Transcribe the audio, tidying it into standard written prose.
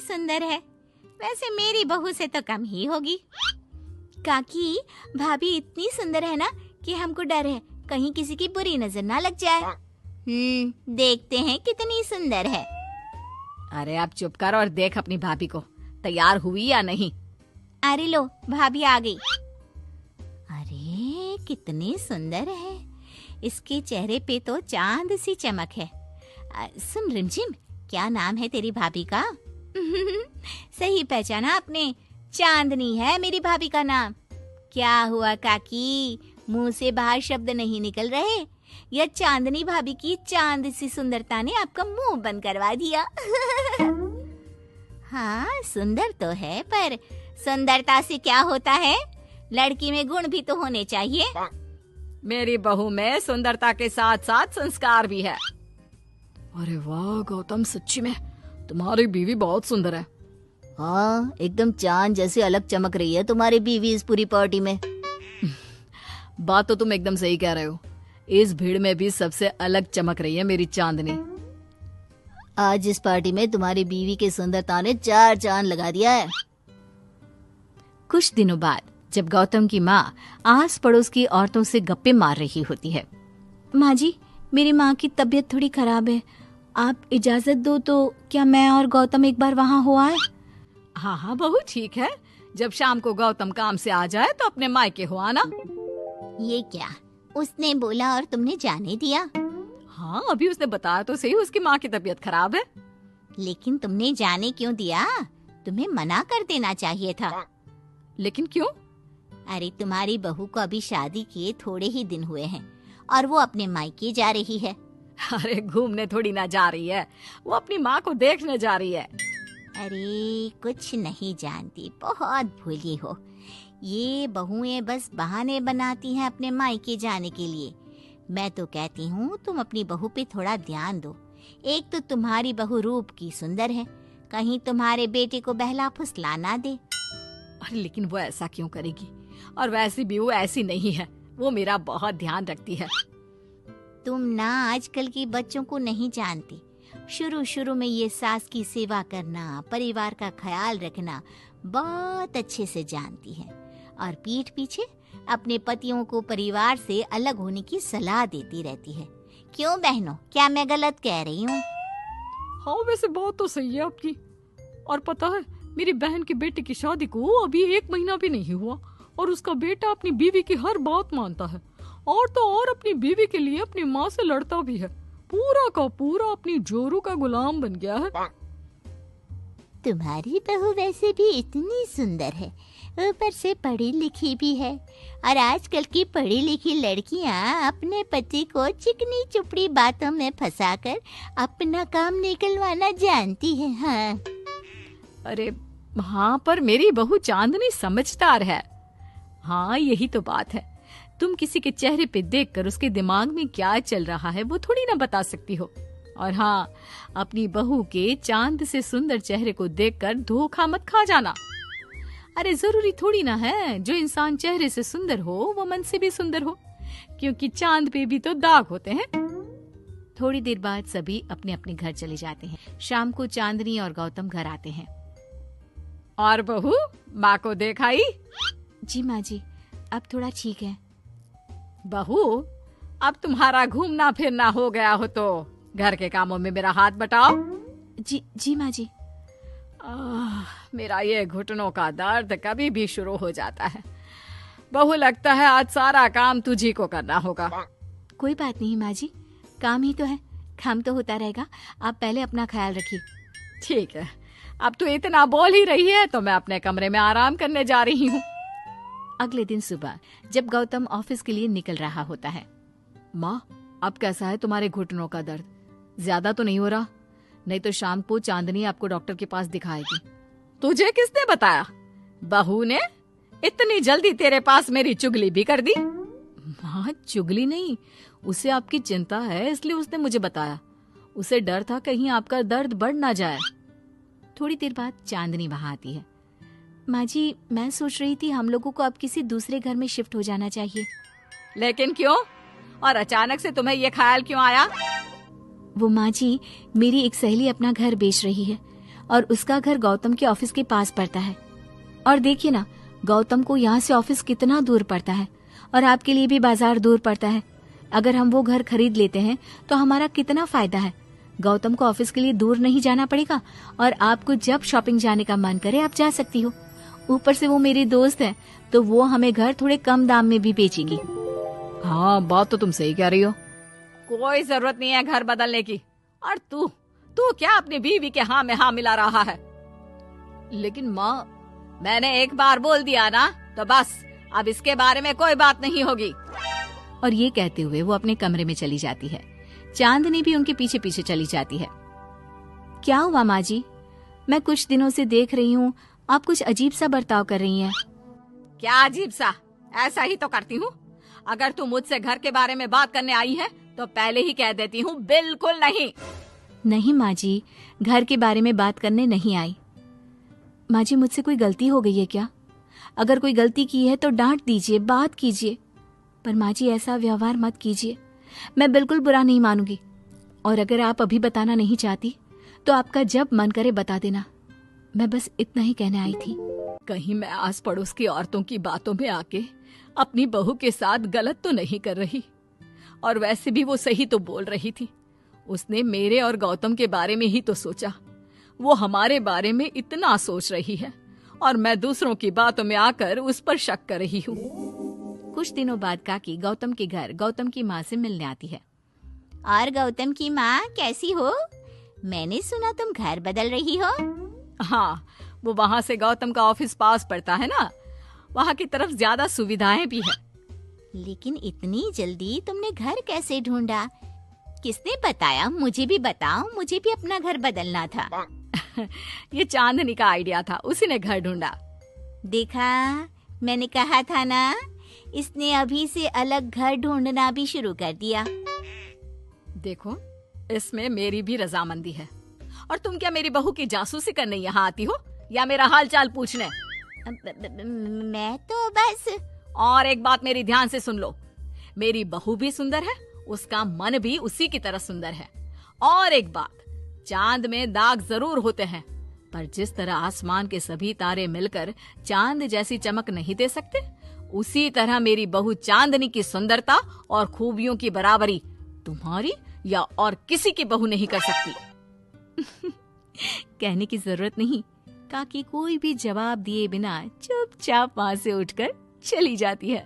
सुंदर है। वैसे मेरी बहू से तो कम ही होगी। काकी, भाभी इतनी सुंदर है ना कि हमको डर है कहीं किसी की बुरी नजर ना लग जाए। देखते हैं कितनी सुंदर है। अरे आप चुप कर और देख अपनी भाभी को, तैयार हुई या नहीं। अरे लो, भाभी आ गई। अरे कितनी सुंदर है, इसके चेहरे पे तो चांद सी चमक है। सुन रिमझिम, क्या नाम है तेरी भाभी का? सही पहचाना आपने, चांदनी है मेरी भाभी का नाम। क्या हुआ काकी, मुंह से बाहर शब्द नहीं निकल रहे? यह चांदनी भाभी की चांद सी सुंदरता ने आपका मुंह बंद करवा दिया। हाँ सुंदर तो है, पर सुंदरता से क्या होता है? लड़की में गुण भी तो होने चाहिए। मेरी बहू में सुंदरता के साथ साथ संस्कार भी है। अरे वाह गौतम, सच्ची में तुम्हारी बीवी बहुत सुंदर है। हाँ, एकदम चांद जैसे अलग चमक रही है तुम्हारी बीवी इस पूरी पार्टी में। बात तो तुम एकदम सही कह रहे हो, इस भीड़ में भी सबसे अलग चमक रही है मेरी चांदनी। आज इस पार्टी में तुम्हारी बीवी की सुंदरता ने 4 चांद लगा दिया है। कुछ दिनों बाद जब गौतम की माँ आस पड़ोस की औरतों से गप्पे मार रही होती है। माँ जी, मेरी माँ की तबीयत थोड़ी खराब है, आप इजाजत दो तो क्या मैं और गौतम एक बार वहाँ हो आए? हाँ हाँ बहू, ठीक है, जब शाम को गौतम काम से आ जाए तो अपने मायके हो आना। ये क्या, उसने बोला और तुमने जाने दिया? हाँ, अभी उसने बताया तो सही उसकी माँ की तबीयत खराब है। लेकिन तुमने जाने क्यों दिया? तुम्हें मना कर देना चाहिए था। लेकिन क्यों? अरे तुम्हारी बहू को अभी शादी किए थोड़े ही दिन हुए हैं और वो अपने मायके जा रही है। अरे घूमने थोड़ी ना जा रही है, वो अपनी माँ को देखने जा रही है। अरे कुछ नहीं जानती, बहुत भोली हो। ये बहुएं बस बहाने बनाती हैं अपने मायके जाने के लिए। मैं तो कहती हूँ तुम अपनी बहू पे थोड़ा ध्यान दो। एक तो तुम्हारी बहू रूप की सुंदर है, कहीं तुम्हारे बेटे को बहला फुसला ना दे। अरे लेकिन वो ऐसा क्यों करेगी? और वैसे भी वो ऐसी नहीं है, वो मेरा बहुत ध्यान रखती है। तुम ना आजकल के बच्चों को नहीं जानती। शुरू शुरू में ये सास की सेवा करना, परिवार का ख्याल रखना बहुत अच्छे से जानती है और पीठ पीछे अपने पतियों को परिवार से अलग होने की सलाह देती रहती है। क्यों बहनों, क्या मैं गलत कह रही हूँ? हाँ वैसे बात तो सही है आपकी। और पता है, मेरी बहन के बेटे की शादी को अभी 1 महीना भी नहीं हुआ और उसका बेटा अपनी बीवी की हर बात मानता है और तो और अपनी बीवी के लिए अपनी माँ से लड़ता भी है। पूरा का पूरा अपनी जोरू का गुलाम बन गया है। तुम्हारी बहू वैसे भी इतनी सुंदर है, ऊपर से पढ़ी लिखी भी है और आजकल की पढ़ी लिखी लड़कियां अपने पति को चिकनी चुपड़ी बातों में फंसाकर अपना काम निकलवाना जानती है। हाँ अरे हाँ, पर मेरी बहू चांदनी समझदार है। हाँ यही तो बात है, तुम किसी के चेहरे पे देखकर उसके दिमाग में क्या चल रहा है वो थोड़ी ना बता सकती हो। और हाँ, अपनी बहू के चांद से सुंदर चेहरे को देखकर धोखा मत खा जाना। अरे जरूरी थोड़ी ना है जो इंसान चेहरे से सुंदर हो वो मन से भी सुंदर हो, क्योंकि चांद पे भी तो दाग होते हैं। थोड़ी देर बाद सभी अपने अपने घर चले जाते हैं। शाम को चांदनी और गौतम घर आते हैं। और बहू, माँ को देखाई? जी माँ जी, अब थोड़ा ठीक है। बहू, अब तुम्हारा घूमना फिरना हो गया हो तो घर के कामों में मेरा हाथ बटाओ। जी माँ जी। मेरा ये घुटनों का दर्द कभी भी शुरू हो जाता है। बहू, लगता है आज सारा काम तुझी को करना होगा। कोई बात नहीं माँ जी, काम ही तो है, काम तो होता रहेगा। आप पहले अपना ख्याल रखिए। ठीक है, अब तो इतना बोल ही रही है तो मैं अपने कमरे में आराम करने जा रही हूँ। अगले दिन सुबह जब गौतम ऑफिस के लिए निकल रहा होता है। माँ, अब कैसा है तुम्हारे घुटनों का दर्द? ज्यादा तो नहीं हो रहा? नहीं तो शाम को चांदनी आपको डॉक्टर के पास दिखाएगी। तुझे किसने बताया? बहू ने इतनी जल्दी तेरे पास मेरी चुगली भी कर दी? माँ, चुगली नहीं, उसे आपकी चिंता है इसलिए उसने मुझे बताया। उसे डर था कहीं आपका दर्द बढ़ ना जाए। थोड़ी देर बाद चांदनी वहाँ आती है। माँ जी, मैं सोच रही थी हम लोगों को अब किसी दूसरे घर में शिफ्ट हो जाना चाहिए। लेकिन क्यों? और अचानक से तुम्हें ये ख्याल क्यों आया? वो माँ जी, मेरी एक सहेली अपना घर बेच रही है और उसका घर गौतम के ऑफिस के पास पड़ता है। और देखिए ना, गौतम को यहाँ से ऑफिस कितना दूर पड़ता है और आपके लिए भी बाजार दूर पड़ता है। अगर हम वो घर खरीद लेते हैं तो हमारा कितना फायदा है। गौतम को ऑफिस के लिए दूर नहीं जाना पड़ेगा और आपको जब शॉपिंग जाने का मन करे आप जा सकती हो। ऊपर से वो मेरी दोस्त है तो वो हमें घर थोड़े कम दाम में भी बेचेगी। हाँ, बात तो तुम सही कह रही हो। कोई जरूरत नहीं है घर बदलने की। और तू क्या अपनी बीवी के हाँ में हाँ मिला रहा है? लेकिन माँ, मैंने एक बार बोल दिया ना तो बस, अब इसके बारे में कोई बात नहीं होगी। और ये कहते हुए वो अपने कमरे में चली जाती है। चांदनी भी उनके पीछे पीछे चली जाती है। क्या हुआ माँ जी? मैं कुछ दिनों से देख रही हूँ आप कुछ अजीब सा बर्ताव कर रही हैं। क्या अजीब सा? ऐसा ही तो करती हूँ। अगर तू मुझसे घर के बारे में बात करने आई है तो पहले ही कह देती हूँ, बिल्कुल नहीं। नहीं माँ जी, घर के बारे में बात करने नहीं आई। माँ जी, मुझसे कोई गलती हो गई है क्या? अगर कोई गलती की है तो डांट दीजिए, बात कीजिए। पर माँ जी, ऐसा व्यवहार मत कीजिए। मैं बिल्कुल बुरा नहीं मानूंगी। और अगर आप अभी बताना नहीं चाहती तो आपका जब मन करे बता देना। मैं बस इतना ही कहने आई थी। कहीं मैं आस पड़ोस की औरतों की बातों में आके अपनी बहू के साथ गलत तो नहीं कर रही? और वैसे भी वो सही तो बोल रही थी। उसने मेरे और गौतम के बारे में ही तो सोचा। वो हमारे बारे में इतना सोच रही है और मैं दूसरों की बातों में आकर उस पर शक कर रही हूँ। कुछ दिनों बाद काकी गौतम के घर गौतम की माँ से मिलने आती है। और गौतम की माँ कैसी हो? मैंने सुना तुम घर बदल रही हो। हाँ, वो वहाँ से गौतम का ऑफिस पास पड़ता है ना, वहाँ की तरफ ज्यादा सुविधाएं भी है। लेकिन इतनी जल्दी तुमने घर कैसे ढूंढा? किसने बताया? मुझे भी बताओ, मुझे भी अपना घर बदलना था। ये चांदनी का आइडिया था, उसी ने घर ढूंढा। देखा, मैंने कहा था ना, इसने अभी से अलग घर ढूंढना भी शुरू कर दिया। देखो, इसमें मेरी भी रजामंदी है। और तुम क्या मेरी बहू की जासूसी करने यहाँ आती हो या मेरा हाल चाल पूछने? मैं तो बस। और एक बात मेरी ध्यान से सुन लो, मेरी बहू भी सुंदर है, उसका मन भी उसी की तरह सुंदर है। और एक बात, चांद में दाग जरूर होते हैं, पर जिस तरह आसमान के सभी तारे मिलकर चांद जैसी चमक नहीं दे सकते, उसी तरह मेरी बहू चांदनी की सुंदरता और खूबियों की बराबरी तुम्हारी या और किसी की बहू नहीं कर सकती। कहने की जरूरत नहीं। काकी कोई भी जवाब दिए बिना चुपचाप वहां से उठकर चली जाती है।